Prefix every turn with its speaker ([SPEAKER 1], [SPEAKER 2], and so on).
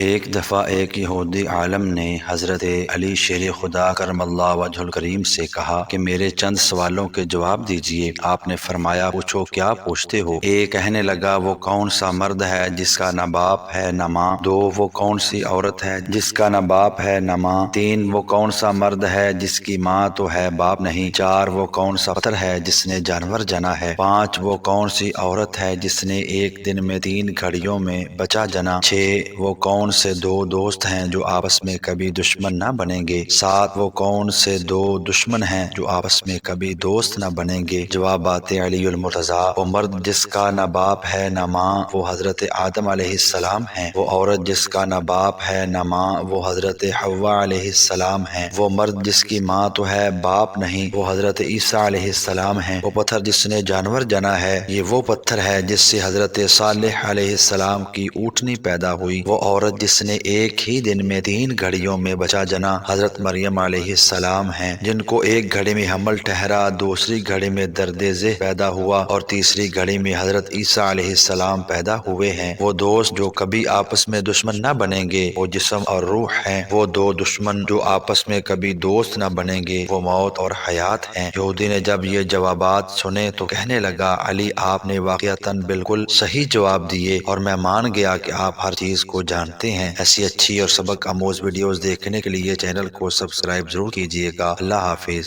[SPEAKER 1] ایک دفعہ ایک یہودی عالم نے حضرت علی شیر خدا کرم اللہ وجہ الکریم سے کہا کہ میرے چند سوالوں کے جواب دیجئے۔ آپ نے فرمایا پوچھو کیا پوچھتے ہو؟ ایک کہنے لگا وہ کون سا مرد ہے جس کا نہ باپ ہے نہ ماں؟ دو وہ کون سی عورت ہے جس کا نہ باپ ہے نہ ماں؟ تین وہ کون سا مرد ہے جس کی ماں تو ہے باپ نہیں؟ چار وہ کون سا پتھر ہے جس نے جانور جنا ہے؟ پانچ وہ کون سی عورت ہے جس نے ایک دن میں 3 گھڑیوں میں بچہ جنا؟ چھ وہ کون سے 2 دوست ہیں جو آپس میں کبھی دشمن نہ بنیں گے؟ 7 وہ کون سے 2 دشمن ہیں جو آپس میں کبھی دوست نہ بنیں گے؟ جوابات علی المرتضیٰ: وہ مرد جس کا نہ باپ ہے نہ ماں وہ حضرت آدم علیہ السلام ہیں۔ وہ عورت جس کا نہ باپ ہے نہ ماں وہ حضرت حوا علیہ السلام ہیں۔ وہ مرد جس کی ماں تو ہے باپ نہیں وہ حضرت عیسیٰ علیہ السلام ہیں۔ وہ پتھر جس نے جانور جنا ہے یہ وہ پتھر ہے جس سے حضرت صالح علیہ السلام کی اونٹنی پیدا ہوئی۔ وہ عورت جس نے ایک ہی دن میں 3 گھڑیوں میں بچہ جنا حضرت مریم علیہ السلام ہیں، جن کو ایک گھڑی میں حمل ٹھہرا، دوسری گھڑی میں درد ذہ پیدا ہوا اور تیسری گھڑی میں حضرت عیسیٰ علیہ السلام پیدا ہوئے ہیں۔ وہ دوست جو کبھی آپس میں دشمن نہ بنیں گے وہ جسم اور روح ہیں۔ وہ 2 دشمن جو آپس میں کبھی دوست نہ بنیں گے وہ موت اور حیات ہیں۔ یہودی نے جب یہ جوابات سنے تو کہنے لگا علی آپ نے واقعتاً بالکل صحیح جواب دیے اور میں مان گیا کہ آپ ہر چیز کو جانتے ہیں۔ ایسی اچھی اور سبق آموز ویڈیوز دیکھنے کے لیے چینل کو سبسکرائب ضرور کیجیے گا۔ اللہ حافظ۔